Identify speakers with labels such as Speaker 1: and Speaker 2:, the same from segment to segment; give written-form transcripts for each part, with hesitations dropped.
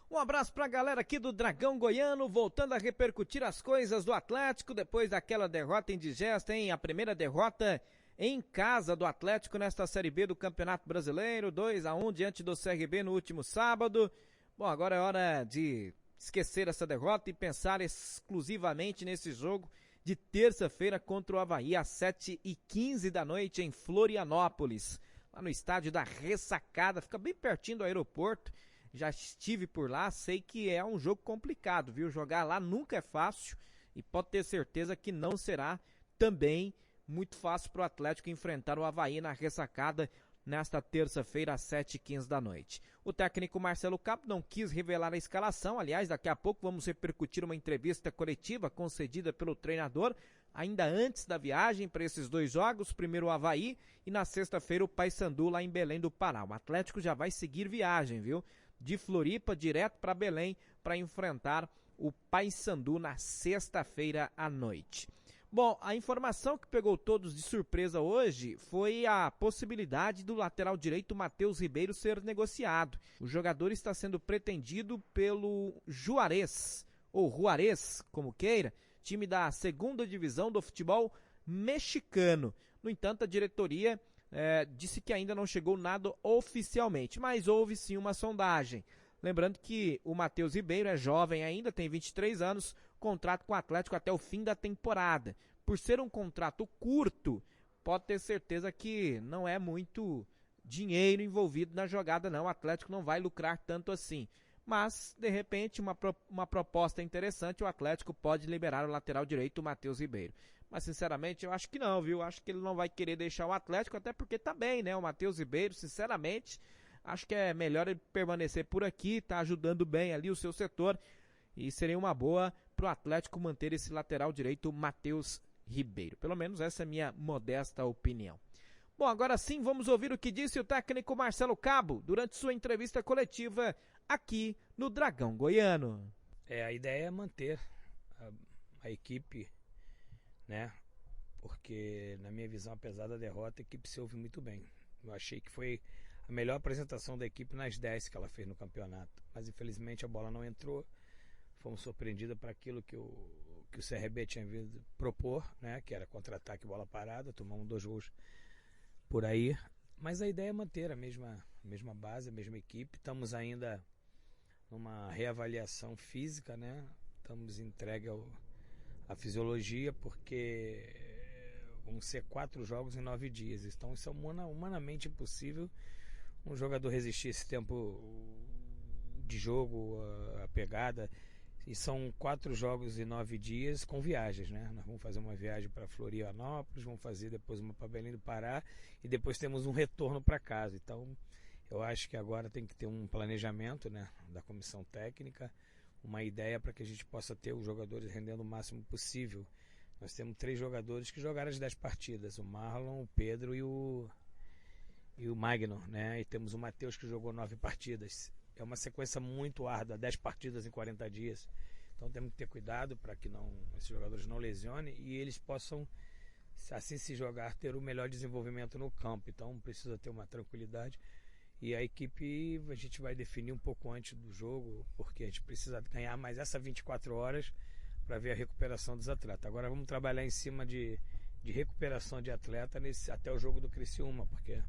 Speaker 1: Um abraço pra galera aqui do Dragão Goiano, voltando a repercutir as coisas do Atlético depois daquela derrota indigesta, hein? A primeira derrota em casa do Atlético nesta Série B do Campeonato Brasileiro, 2-1 diante do CRB no último sábado. Bom, agora é hora de esquecer essa derrota e pensar exclusivamente nesse jogo de terça-feira contra o Avaí às 7h15 da noite em Florianópolis, lá no estádio da Ressacada, fica bem pertinho do aeroporto. Já estive por lá, sei que é um jogo complicado, viu? Jogar lá nunca é fácil e pode ter certeza que não será também muito fácil para o Atlético enfrentar o Avaí na Ressacada nesta terça-feira às 7h15 da noite. O técnico Marcelo Cabo não quis revelar a escalação, aliás, daqui a pouco vamos repercutir uma entrevista coletiva concedida pelo treinador, ainda antes da viagem para esses dois jogos, primeiro o Avaí e na sexta-feira o Paysandu lá em Belém do Pará. O Atlético já vai seguir viagem, viu? De Floripa direto para Belém para enfrentar o Paysandu na sexta-feira à noite. Bom, a informação que pegou todos de surpresa hoje foi a possibilidade do lateral direito Matheus Ribeiro ser negociado. O jogador está sendo pretendido pelo Juarez, ou Juarez, como queira, time da segunda divisão do futebol mexicano. No entanto, a diretoria disse que ainda não chegou nada oficialmente, mas houve sim uma sondagem. Lembrando que o Matheus Ribeiro é jovem ainda, tem 23 anos, contrato com o Atlético até o fim da temporada. Por ser um contrato curto, pode ter certeza que não é muito dinheiro envolvido na jogada não, o Atlético não vai lucrar tanto assim. Mas, de repente, uma proposta interessante, o Atlético pode liberar o lateral direito, o Matheus Ribeiro. Mas, sinceramente, eu acho que não, viu? Acho que ele não vai querer deixar o Atlético, até porque tá bem, né? O Matheus Ribeiro, sinceramente, acho que é melhor ele permanecer por aqui, tá ajudando bem ali o seu setor. E seria uma boa pro Atlético manter esse lateral direito, Matheus Ribeiro. Pelo menos essa é a minha modesta opinião. Bom, agora sim, vamos ouvir o que disse o técnico Marcelo Cabo durante sua entrevista coletiva aqui no Dragão Goiano.
Speaker 2: A ideia é manter a equipe, né? Porque, na minha visão, apesar da derrota, a equipe se ouve muito bem. Eu achei que foi a melhor apresentação da equipe nas 10 que ela fez no campeonato. Mas, infelizmente, a bola não entrou. Fomos surpreendidos para aquilo que o CRB tinha vindo propor, né? Que era contra-ataque e bola parada. Tomamos 2 gols por aí. Mas a ideia é manter a mesma base, a mesma equipe. Estamos ainda numa reavaliação física, né? Estamos entregue à fisiologia, porque vão ser 4 jogos em 9 dias. Então isso é humanamente impossível um jogador resistir esse tempo de jogo, a pegada. E são 4 jogos em 9 dias com viagens, né? Nós vamos fazer uma viagem para Florianópolis, vamos fazer depois uma para Belém do Pará e depois temos um retorno para casa. Então, eu acho que agora tem que ter um planejamento, né, da comissão técnica, uma ideia para que a gente possa ter os jogadores rendendo o máximo possível. Nós temos 3 jogadores que jogaram as 10 partidas, o Marlon, o Pedro e o Magno, né? E temos o Matheus que jogou 9 partidas. É uma sequência muito árdua, 10 partidas em 40 dias. Então temos que ter cuidado para que esses jogadores não lesionem e eles possam, assim se jogar, ter o melhor desenvolvimento no campo. Então precisa ter uma tranquilidade. E a equipe a gente vai definir um pouco antes do jogo, porque a gente precisa ganhar mais essas 24 horas para ver a recuperação dos atletas. Agora vamos trabalhar em cima de recuperação de atleta até o jogo do Criciúma, porque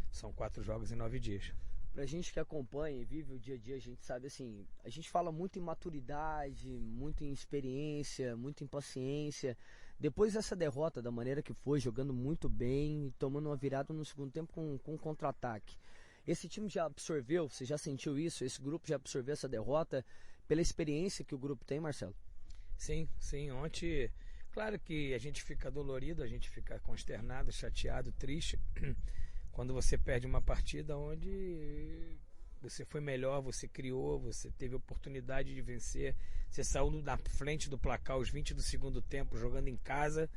Speaker 2: são 4 jogos em 9 dias.
Speaker 3: Pra gente que acompanha e vive o dia a dia, a gente sabe assim, a gente fala muito em maturidade, muito em experiência, muito em paciência. Depois dessa derrota, da maneira que foi, jogando muito bem, tomando uma virada no segundo tempo com contra-ataque. Esse time já absorveu, você já sentiu isso? Esse grupo já absorveu essa derrota pela experiência que o grupo tem, Marcelo?
Speaker 2: Sim. Ontem, claro que a gente fica dolorido, a gente fica consternado, chateado, triste quando você perde uma partida onde você foi melhor, você criou, você teve oportunidade de vencer, você saiu da frente do placar aos 20 do segundo tempo, jogando em casa,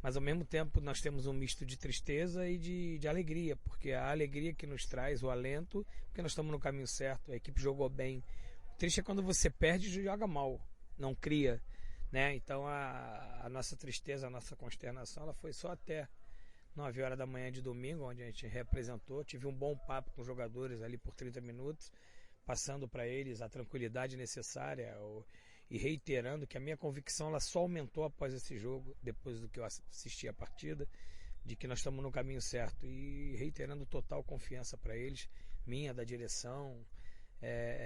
Speaker 2: mas ao mesmo tempo nós temos um misto de tristeza e de alegria, porque a alegria que nos traz o alento, porque nós estamos no caminho certo, a equipe jogou bem. O triste é quando você perde e joga mal, não cria, né? Então a nossa tristeza, a nossa consternação, ela foi só até 9 horas da manhã de domingo, onde a gente representou. Tive um bom papo com os jogadores ali por 30 minutos, passando para eles a tranquilidade necessária e reiterando que a minha convicção ela só aumentou após esse jogo, depois do que eu assisti a partida, de que nós estamos no caminho certo e reiterando total confiança para eles, minha, da direção,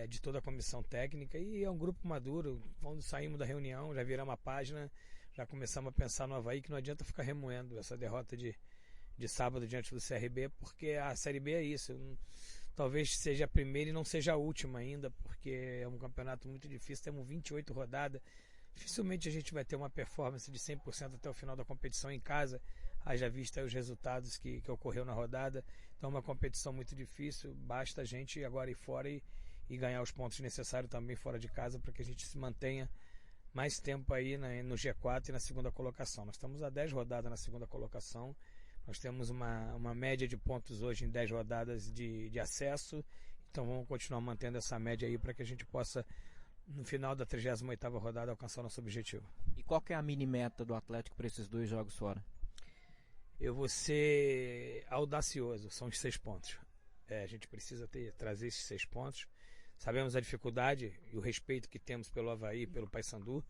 Speaker 2: de toda a comissão técnica, e é um grupo maduro. Quando saímos da reunião, já viramos a página, já começamos a pensar no Avaí, que não adianta ficar remoendo essa derrota de sábado diante do CRB, porque a Série B é isso. Talvez seja a primeira e não seja a última ainda, porque é um campeonato muito difícil, temos 28 rodadas, dificilmente a gente vai ter uma performance de 100% até o final da competição em casa, haja vista os resultados que ocorreu na rodada. Então é uma competição muito difícil, basta a gente agora ir fora e ganhar os pontos necessários também fora de casa, para que a gente se mantenha mais tempo aí no G4 e na segunda colocação. Nós estamos a 10 rodadas na segunda colocação. Nós temos uma média de pontos hoje em 10 rodadas de acesso, então vamos continuar mantendo essa média aí para que a gente possa, no final da 38ª rodada, alcançar o nosso objetivo.
Speaker 1: E qual que é a mini meta do Atlético para esses 2 jogos fora?
Speaker 2: Eu vou ser audacioso, são os 6 pontos. A gente precisa trazer esses 6 pontos. Sabemos a dificuldade e o respeito que temos pelo Avaí, pelo Paysandu,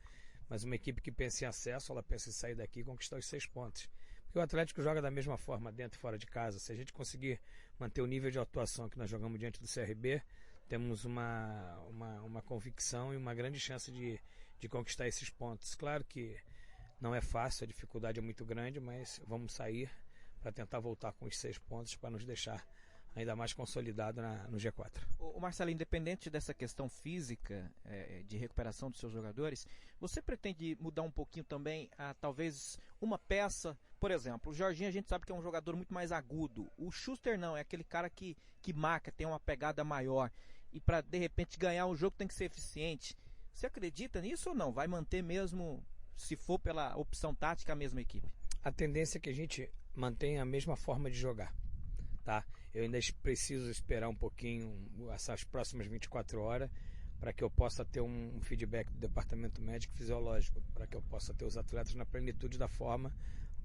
Speaker 2: mas uma equipe que pensa em acesso, ela pensa em sair daqui e conquistar os 6 pontos. Porque o Atlético joga da mesma forma dentro e fora de casa. Se a gente conseguir manter o nível de atuação que nós jogamos diante do CRB, temos uma convicção e uma grande chance de conquistar esses pontos. Claro que não é fácil, a dificuldade é muito grande, mas vamos sair para tentar voltar com os 6 pontos para nos deixar ainda mais consolidado no G4.
Speaker 1: O Marcelo, independente dessa questão física, de recuperação dos seus jogadores, você pretende mudar um pouquinho também, talvez uma peça? Por exemplo, o Jorginho a gente sabe que é um jogador muito mais agudo, o Schuster não, é aquele cara que marca, tem uma pegada maior, e para de repente ganhar um jogo tem que ser eficiente. Você acredita nisso ou não? Vai manter mesmo, se for pela opção tática, a mesma equipe?
Speaker 2: A tendência é que a gente mantenha a mesma forma de jogar, tá? Eu ainda preciso esperar um pouquinho, essas próximas 24 horas, para que eu possa ter um feedback do departamento médico fisiológico, para que eu possa ter os atletas na plenitude da forma,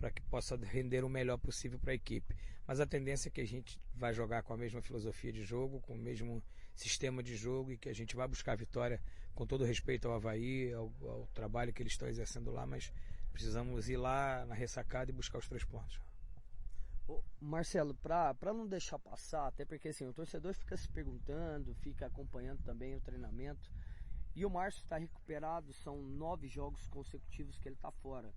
Speaker 2: para que possa render o melhor possível para a equipe. Mas a tendência é que a gente vai jogar com a mesma filosofia de jogo, com o mesmo sistema de jogo, e que a gente vai buscar a vitória com todo respeito ao Avaí, ao trabalho que eles estão exercendo lá, mas precisamos ir lá na ressacada e buscar os 3 pontos.
Speaker 3: Marcelo, para não deixar passar, até porque assim, o torcedor fica se perguntando, fica acompanhando também o treinamento, e o Márcio está recuperado, são 9 jogos consecutivos que ele está fora.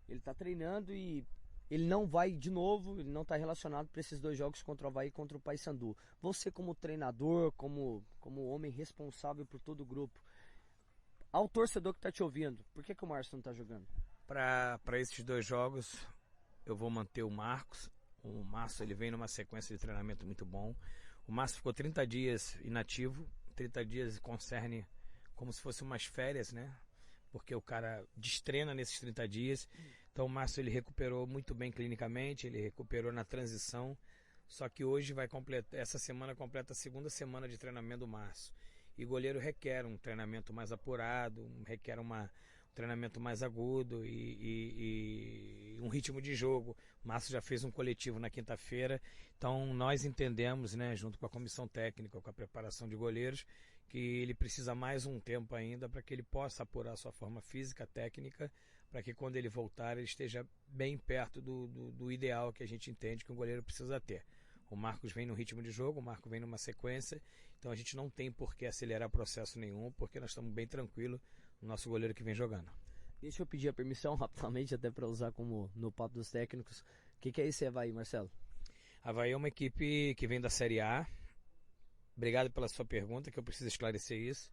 Speaker 3: Ele está treinando e ele não vai de novo, ele não está relacionado para esses 2 jogos contra o Avaí e contra o Paysandu. Você como treinador, como homem responsável por todo o grupo, ao torcedor que está te ouvindo, por que o Márcio não está jogando?
Speaker 2: Para esses 2 jogos eu vou manter o Marcos. O Márcio, ele vem numa sequência de treinamento muito bom. O Márcio ficou 30 dias inativo. 30 dias concerne como se fosse umas férias, né? Porque o cara destreina nesses 30 dias. Então o Márcio, ele recuperou muito bem clinicamente, ele recuperou na transição. Só que hoje essa semana completa a 2ª semana de treinamento do Márcio. E o goleiro requer um treinamento mais apurado, requer um treinamento mais agudo e um ritmo de jogo. O Márcio já fez um coletivo na quinta-feira, então nós entendemos, né, junto com a comissão técnica, com a preparação de goleiros, que ele precisa mais um tempo ainda para que ele possa apurar sua forma física, técnica, para que quando ele voltar ele esteja bem perto do ideal que a gente entende que um goleiro precisa ter. O Marcos vem no ritmo de jogo, o Marcos vem numa sequência, então a gente não tem por que acelerar processo nenhum, porque nós estamos bem tranquilos no nosso goleiro que vem jogando.
Speaker 3: Deixa eu pedir a permissão rapidamente, até para usar como no papo dos técnicos. O que é esse Avaí, Marcelo?
Speaker 2: Avaí é uma equipe que vem da Série A. Obrigado pela sua pergunta, que eu preciso esclarecer isso.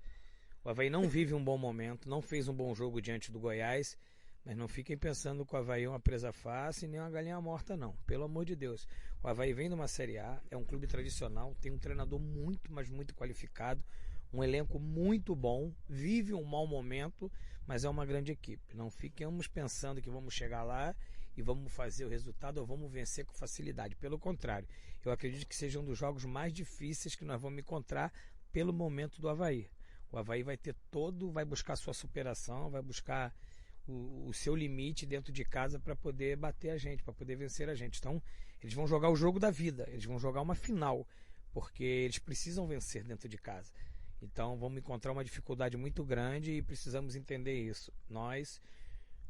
Speaker 2: O Avaí não vive um bom momento, não fez um bom jogo diante do Goiás, mas não fiquem pensando que o Avaí é uma presa fácil e nem uma galinha morta, não. Pelo amor de Deus. O Avaí vem de uma Série A, é um clube tradicional, tem um treinador muito, mas muito qualificado, um elenco muito bom, vive um mau momento, mas é uma grande equipe. Não fiquemos pensando que vamos chegar lá e vamos fazer o resultado ou vamos vencer com facilidade. Pelo contrário, eu acredito que seja um dos jogos mais difíceis que nós vamos encontrar pelo momento do Avaí. O Avaí vai buscar a sua superação, vai buscar o seu limite dentro de casa para poder bater a gente, para poder vencer a gente. Então, eles vão jogar o jogo da vida, eles vão jogar uma final. porque eles precisam vencer dentro de casa. Então vamos encontrar uma dificuldade muito grande e precisamos entender isso. Nós,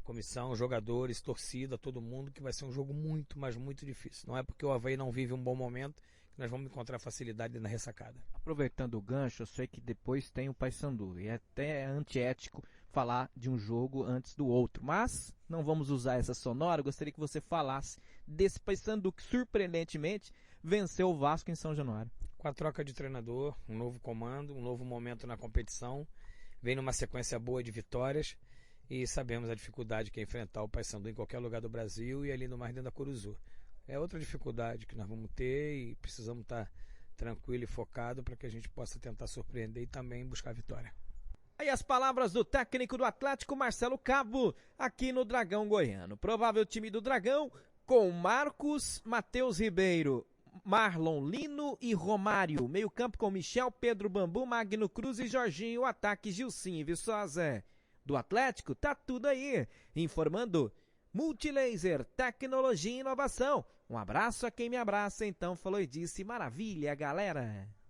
Speaker 2: comissão, jogadores, torcida, todo mundo, que vai ser um jogo muito, mas muito difícil. Não é porque o Avaí não vive um bom momento que nós vamos encontrar facilidade na ressacada.
Speaker 1: Aproveitando o gancho, eu sei que depois tem o Paysandu, e é até antiético falar de um jogo antes do outro, mas não vamos usar essa sonora. Eu gostaria que você falasse desse Paysandu que surpreendentemente venceu o Vasco em São Januário.
Speaker 2: Com a troca de treinador, um novo comando, um novo momento na competição, vem numa sequência boa de vitórias e sabemos a dificuldade que é enfrentar o Paysandu em qualquer lugar do Brasil e ali no Mar da Curuzu. É outra dificuldade que nós vamos ter e precisamos estar tranquilo e focado para que a gente possa tentar surpreender e também buscar a vitória.
Speaker 1: Aí as palavras do técnico do Atlético, Marcelo Cabo, aqui no Dragão Goiano. Provável time do Dragão com Marcos, Matheus Ribeiro, Marlon Lino e Romário. Meio campo com Michel, Pedro Bambu, Magno Cruz e Jorginho. O ataque Gilcinho e Viçosa. Do Atlético, tá tudo aí. Informando Multilaser, tecnologia e inovação. Um abraço a quem me abraça, então falou e disse, maravilha, galera.